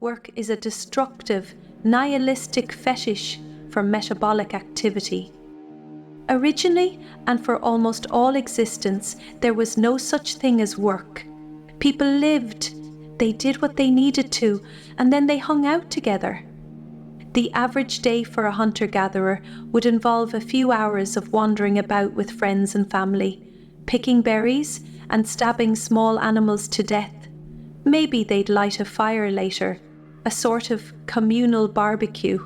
Work is a destructive, nihilistic fetish for metabolic activity. Originally, and for almost all existence, there was no such thing as work. People lived, they did what they needed to, and then they hung out together. The average day for a hunter-gatherer would involve a few hours of wandering about with friends and family, picking berries and stabbing small animals to death. Maybe they'd light a fire later, a sort of communal barbecue.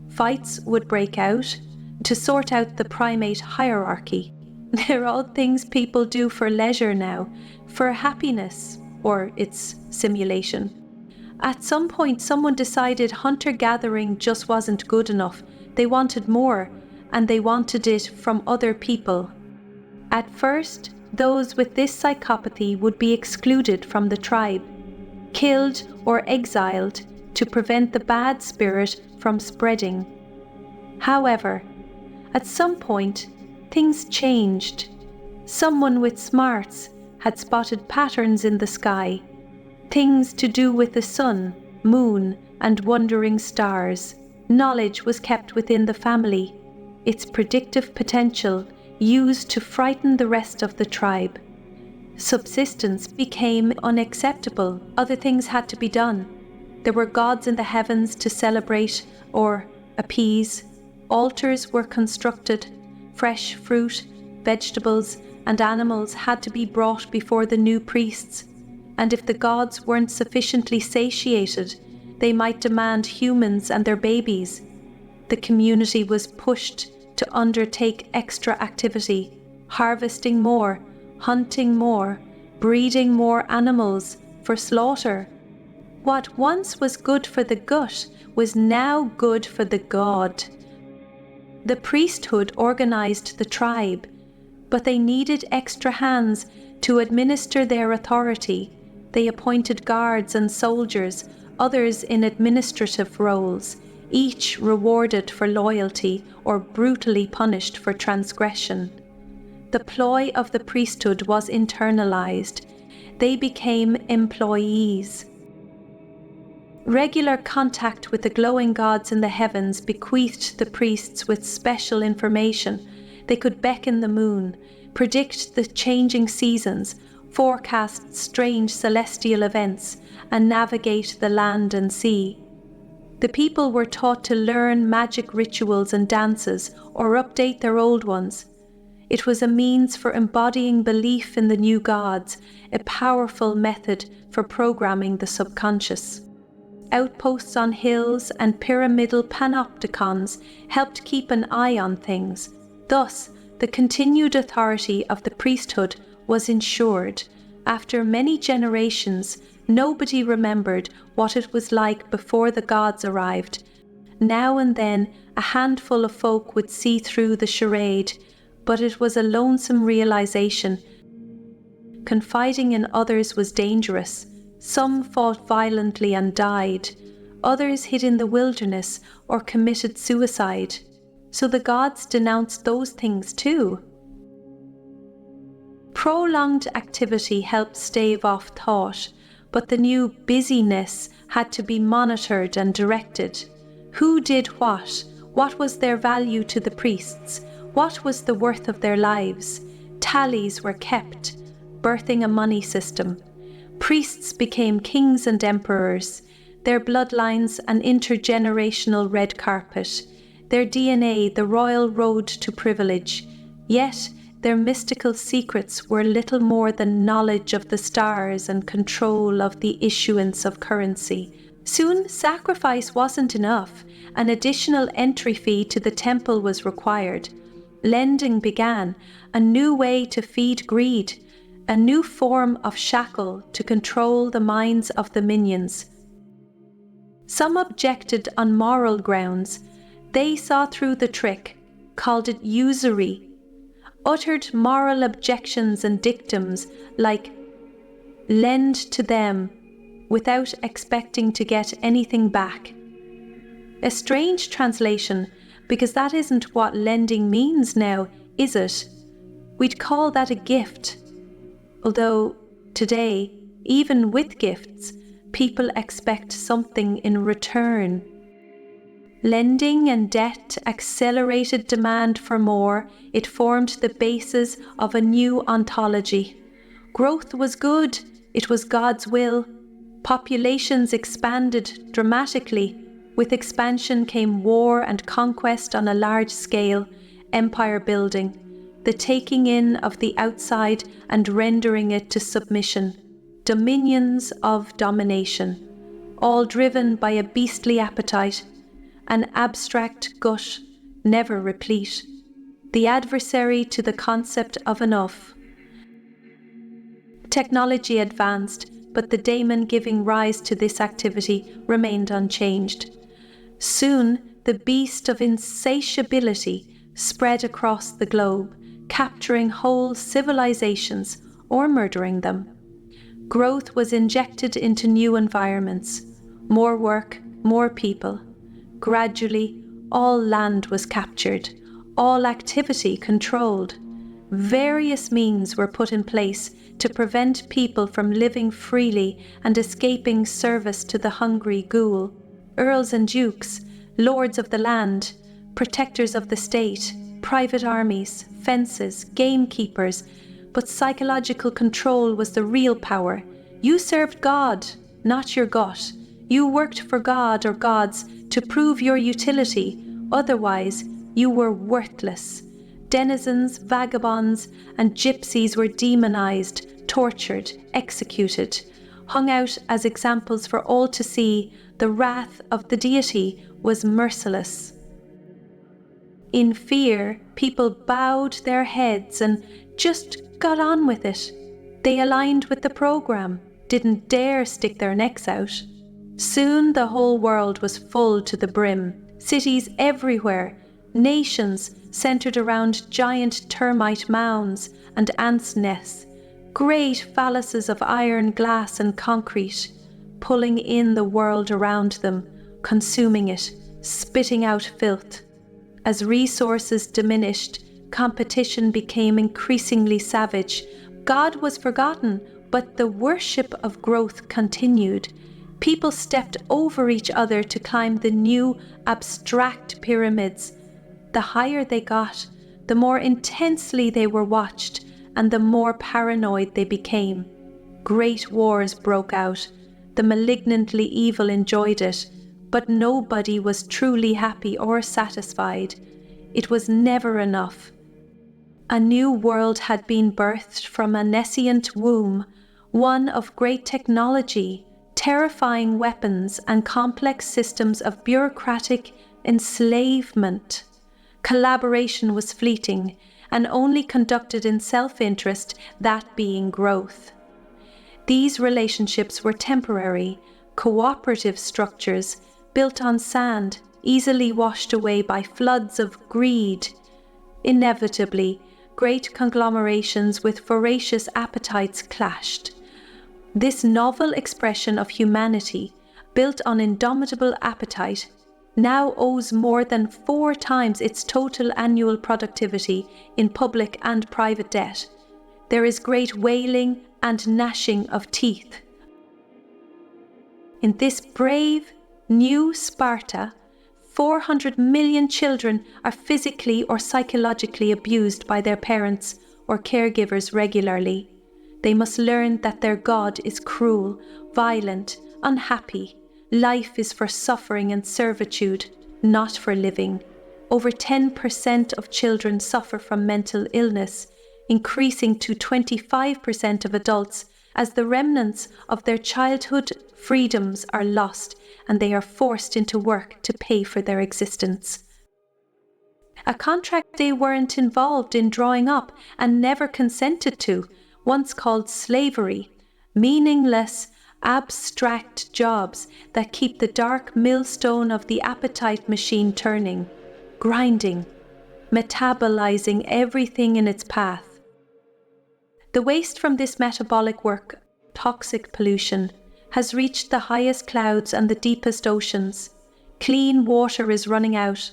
Fights would break out to sort out the primate hierarchy. They're all things people do for leisure now, for happiness, or its simulation. At some point, someone decided hunter-gathering just wasn't good enough. They wanted more, and they wanted it from other people. At first, those with this psychopathy would be excluded from the tribe, killed or exiled to prevent the bad spirit from spreading. However, at some point, things changed. Someone with smarts had spotted patterns in the sky, things to do with the sun, moon, and wandering stars. Knowledge was kept within the family, its predictive potential used to frighten the rest of the tribe. Subsistence became unacceptable. Other things had to be done. There were gods in the heavens to celebrate or appease. Altars were constructed. Fresh fruit, vegetables, and animals had to be brought before the new priests. And if the gods weren't sufficiently satiated, they might demand humans and their babies. The community was pushed to undertake extra activity, harvesting more, hunting more, breeding more animals for slaughter. What once was good for the gut was now good for the god. The priesthood organized the tribe, but they needed extra hands to administer their authority. They appointed guards and soldiers, others in administrative roles, each rewarded for loyalty or brutally punished for transgression. The ploy of the priesthood was internalized. They became employees. Regular contact with the glowing gods in the heavens bequeathed the priests with special information. They could beckon the moon, predict the changing seasons, forecast strange celestial events, and navigate the land and sea. The people were taught to learn magic rituals and dances or update their old ones. It was a means for embodying belief in the new gods, a powerful method for programming the subconscious. Outposts on hills and pyramidal panopticons helped keep an eye on things. Thus, the continued authority of the priesthood was ensured. After many generations, nobody remembered what it was like before the gods arrived. Now and then, a handful of folk would see through the charade, but it was a lonesome realization. Confiding in others was dangerous. Some fought violently and died. Others hid in the wilderness or committed suicide. So the gods denounced those things too. Prolonged activity helped stave off thought, but the new busyness had to be monitored and directed. Who did what? What was their value to the priests? What was the worth of their lives? Tallies were kept, birthing a money system. Priests became kings and emperors, their bloodlines an intergenerational red carpet, their DNA the royal road to privilege. Yet their mystical secrets were little more than knowledge of the stars and control of the issuance of currency. Soon, sacrifice wasn't enough. An additional entry fee to the temple was required. Lending began, a new way to feed greed, a new form of shackle to control the minds of the minions. Some objected on moral grounds. They saw through the trick, called it usury, uttered moral objections and dictums like, lend to them, without expecting to get anything back. A strange translation, because that isn't what lending means now, is it? We'd call that a gift. Although, today, even with gifts, People expect something in return. Lending and debt accelerated demand for more. It formed the basis of a new ontology. Growth was good. It was God's will. Populations expanded dramatically. With expansion came war and conquest on a large scale, empire building, the taking in of the outside and rendering it to submission, dominions of domination, all driven by a beastly appetite, an abstract gut, never replete, the adversary to the concept of enough. Technology advanced, but the daemon giving rise to this activity remained unchanged. Soon, the beast of insatiability spread across the globe, capturing whole civilizations or murdering them. Growth was injected into new environments, more work, more people. Gradually, all land was captured, all activity controlled. Various means were put in place to prevent people from living freely and escaping service to the hungry ghoul. Earls and dukes, lords of the land, protectors of the state, private armies, fences, gamekeepers, but psychological control was the real power. You served God, not your gut. You worked for God or gods to prove your utility, otherwise you were worthless. Denizens, vagabonds, and gypsies were demonized, tortured, executed, hung out as examples for all to see. The wrath of the deity was merciless. In fear, people bowed their heads and just got on with it. They aligned with the program, didn't dare stick their necks out. Soon the whole world was full to the brim. Cities everywhere, nations centered around giant termite mounds and ants' nests, great phalluses of iron, glass and concrete, pulling in the world around them, consuming it, spitting out filth. As resources diminished, competition became increasingly savage. God was forgotten, but the worship of growth continued. People stepped over each other to climb the new abstract pyramids. The higher they got, the more intensely they were watched, and the more paranoid they became. Great wars broke out. The malignantly evil enjoyed it, but nobody was truly happy or satisfied. It was never enough. A new world had been birthed from a nescient womb, one of great technology, terrifying weapons and complex systems of bureaucratic enslavement. Collaboration was fleeting and only conducted in self-interest, that being growth. These relationships were temporary, cooperative structures built on sand, easily washed away by floods of greed. Inevitably, great conglomerations with voracious appetites clashed. This novel expression of humanity, built on indomitable appetite, now owes more than 4 times its total annual productivity in public and private debt. There is great wailing and gnashing of teeth. In this brave, new Sparta, 400 million children are physically or psychologically abused by their parents or caregivers regularly. They must learn that their God is cruel, violent, unhappy. Life is for suffering and servitude, not for living. Over 10% of children suffer from mental illness, increasing to 25% of adults as the remnants of their childhood freedoms are lost and they are forced into work to pay for their existence. A contract they weren't involved in drawing up and never consented to, once called slavery, meaningless, abstract jobs that keep the dark millstone of the appetite machine turning, grinding, metabolizing everything in its path. The waste from this metabolic work, toxic pollution, has reached the highest clouds and the deepest oceans. Clean water is running out.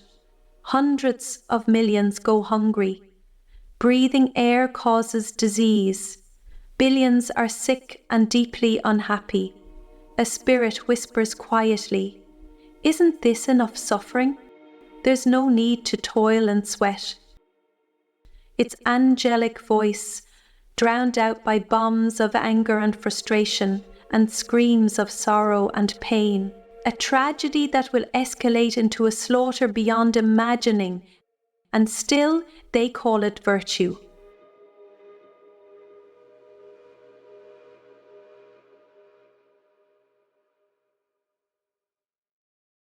Hundreds of millions go hungry. Breathing air causes disease. Billions are sick and deeply unhappy. a spirit whispers quietly, "Isn't this enough suffering? There's no need to toil and sweat." Its angelic voice, drowned out by bombs of anger and frustration and screams of sorrow and pain, a tragedy that will escalate into a slaughter beyond imagining, and still they call it virtue.